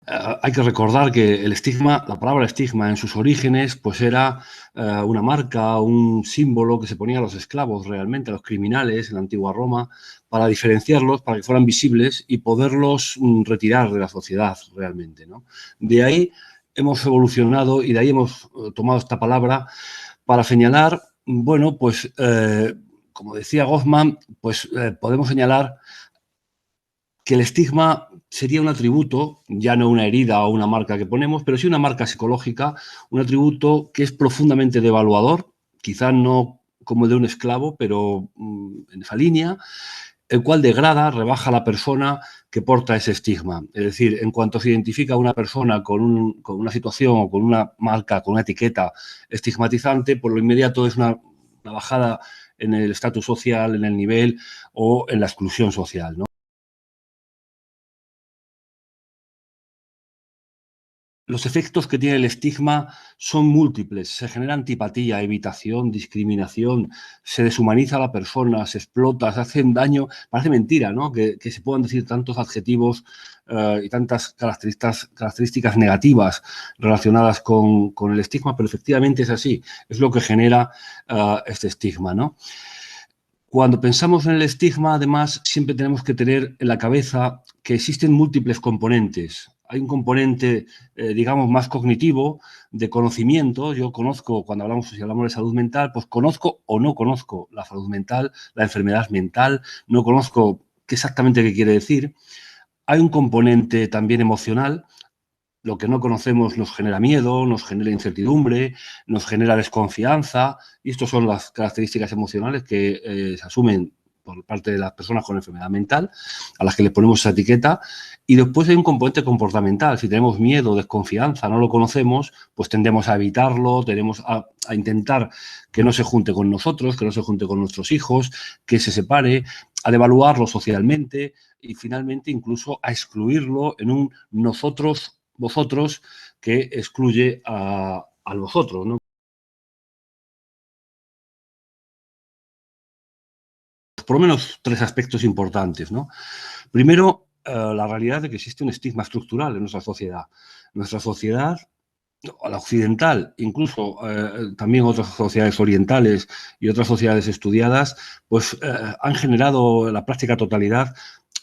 Hay que recordar que el estigma, la palabra estigma en sus orígenes, pues era una marca, un símbolo que se ponía a los esclavos realmente, a los criminales en la antigua Roma, para diferenciarlos, para que fueran visibles y poderlos retirar de la sociedad realmente, ¿no? De ahí hemos evolucionado y de ahí hemos tomado esta palabra para señalar, bueno, pues como decía Goffman, pues podemos señalar que el estigma sería un atributo, ya no una herida o una marca que ponemos, pero sí una marca psicológica, un atributo que es profundamente devaluador, quizá no como el de un esclavo, pero en esa línea, el cual degrada, rebaja a la persona que porta ese estigma. Es decir, en cuanto se identifica a una persona con una situación o con una marca, con una etiqueta estigmatizante, por lo inmediato es una bajada en el estatus social, en el nivel o en la exclusión social, ¿no? Los efectos que tiene el estigma son múltiples. Se genera antipatía, evitación, discriminación, se deshumaniza a la persona, se explota, se hacen daño. Parece mentira, ¿no? Que se puedan decir tantos adjetivos y tantas características negativas relacionadas con el estigma, pero efectivamente es así. Es lo que genera este estigma, ¿no? Cuando pensamos en el estigma, además, siempre tenemos que tener en la cabeza que existen múltiples componentes. Hay un componente, digamos, más cognitivo, de conocimiento. Yo conozco, cuando hablamos, si hablamos de salud mental, pues conozco o no conozco la salud mental, la enfermedad mental, no conozco qué exactamente qué quiere decir. Hay un componente también emocional. Lo que no conocemos nos genera miedo, nos genera incertidumbre, nos genera desconfianza, y estas son las características emocionales que se asumen por parte de las personas con enfermedad mental, a las que les ponemos esa etiqueta. Y después hay un componente comportamental. Si tenemos miedo, desconfianza, no lo conocemos, pues tendemos a evitarlo, tendemos a intentar que no se junte con nosotros, que no se junte con nuestros hijos, que se separe, a devaluarlo socialmente y finalmente incluso a excluirlo en un nosotros vosotros que excluye a vosotros, ¿no? Por lo menos tres aspectos importantes, ¿no? Primero, la realidad de que existe un estigma estructural en nuestra sociedad. Nuestra sociedad, la occidental, incluso también otras sociedades orientales y otras sociedades estudiadas, pues han generado en la práctica totalidad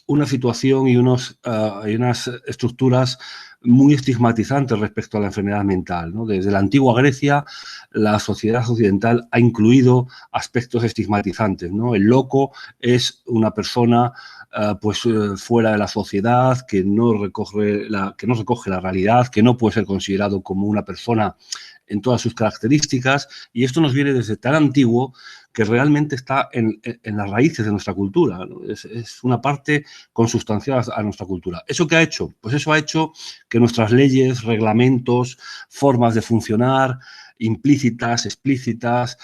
una situación y unas estructuras muy estigmatizantes respecto a la enfermedad mental, ¿no? Desde la antigua Grecia, la sociedad occidental ha incluido aspectos estigmatizantes, ¿no? El loco es una persona fuera de la sociedad, que no recoge la realidad, que no puede ser considerado como una persona en todas sus características, y esto nos viene desde tan antiguo que realmente está en las raíces de nuestra cultura, ¿no? Es una parte consustancial a nuestra cultura. ¿Eso qué ha hecho? Pues eso ha hecho que nuestras leyes, reglamentos, formas de funcionar, implícitas, explícitas,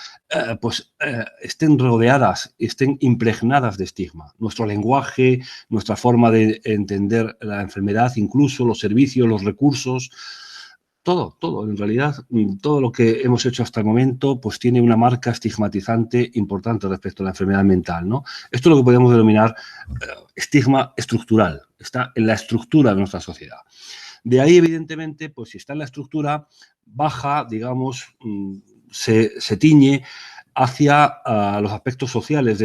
estén rodeadas, estén impregnadas de estigma. Nuestro lenguaje, nuestra forma de entender la enfermedad, incluso los servicios, los recursos, todo, en realidad, todo lo que hemos hecho hasta el momento, pues tiene una marca estigmatizante importante respecto a la enfermedad mental, ¿no? Esto es lo que podemos denominar estigma estructural, está en la estructura de nuestra sociedad. De ahí, evidentemente, pues si está en la estructura, baja, digamos, se tiñe hacia los aspectos sociales,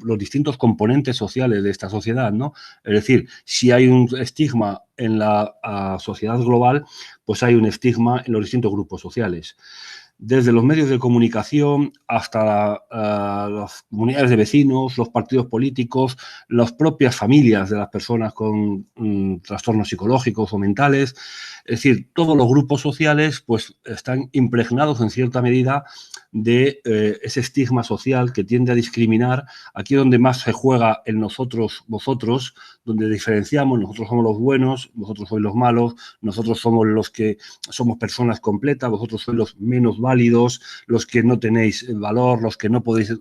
los distintos componentes sociales de esta sociedad, ¿no? Es decir, si hay un estigma en la sociedad global, pues hay un estigma en los distintos grupos sociales. Desde los medios de comunicación hasta las comunidades de vecinos, los partidos políticos, las propias familias de las personas con trastornos psicológicos o mentales. Es decir, todos los grupos sociales pues, están impregnados en cierta medida de ese estigma social que tiende a discriminar. Aquí donde más se juega el nosotros, vosotros, donde diferenciamos, nosotros somos los buenos, vosotros sois los malos, nosotros somos los que somos personas completas, vosotros sois los menos válidos, los que no tenéis valor, los que no podéis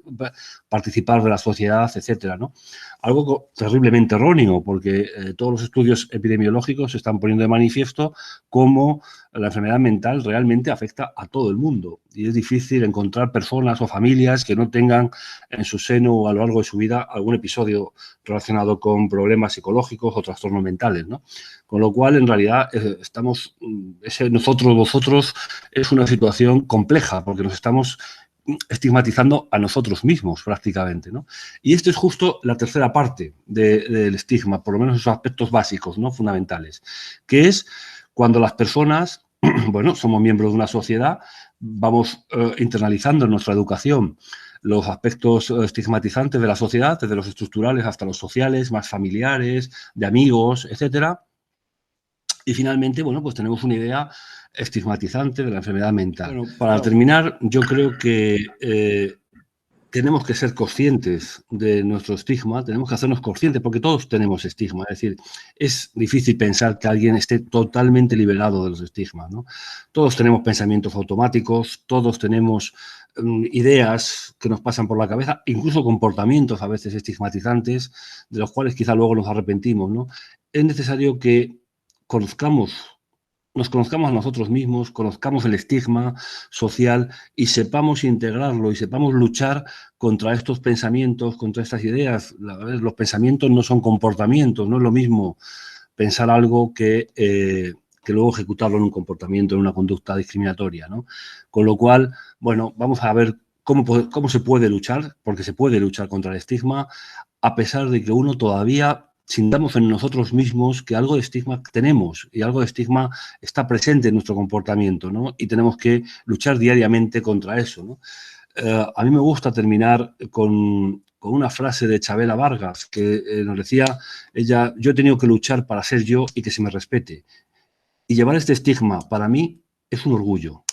participar de la sociedad, etcétera, ¿no? Algo terriblemente erróneo, porque todos los estudios epidemiológicos están poniendo de manifiesto cómo la enfermedad mental realmente afecta a todo el mundo y es difícil encontrar personas o familias que no tengan en su seno o a lo largo de su vida algún episodio relacionado con problemas psicológicos o trastornos mentales, ¿no? Con lo cual, en realidad, ese nosotros, vosotros, es una situación compleja, porque nos estamos estigmatizando a nosotros mismos prácticamente, ¿no? Y esto es justo la tercera parte del estigma, por lo menos esos aspectos básicos, ¿no? Fundamentales, que es cuando las personas, bueno, somos miembros de una sociedad, vamos internalizando en nuestra educación los aspectos estigmatizantes de la sociedad, desde los estructurales hasta los sociales, más familiares, de amigos, etcétera. Y finalmente, bueno, pues tenemos una idea estigmatizante de la enfermedad mental. Bueno, para terminar, yo creo que tenemos que ser conscientes de nuestro estigma, tenemos que hacernos conscientes, porque todos tenemos estigma. Es decir, es difícil pensar que alguien esté totalmente liberado de los estigmas, ¿no? Todos tenemos pensamientos automáticos, todos tenemos ideas que nos pasan por la cabeza, incluso comportamientos a veces estigmatizantes, de los cuales quizá luego nos arrepentimos, ¿no? Es necesario que nos conozcamos a nosotros mismos, conozcamos el estigma social y sepamos integrarlo y sepamos luchar contra estos pensamientos, contra estas ideas. Los pensamientos no son comportamientos, no es lo mismo pensar algo que luego ejecutarlo en un comportamiento, en una conducta discriminatoria, ¿no? Con lo cual, bueno, vamos a ver cómo se puede luchar, porque se puede luchar contra el estigma, a pesar de que uno todavía sintamos en nosotros mismos que algo de estigma tenemos y algo de estigma está presente en nuestro comportamiento, ¿no? Y tenemos que luchar diariamente contra eso, ¿no? A mí me gusta terminar con una frase de Chavela Vargas que nos decía ella: yo he tenido que luchar para ser yo y que se me respete. Y llevar este estigma para mí es un orgullo.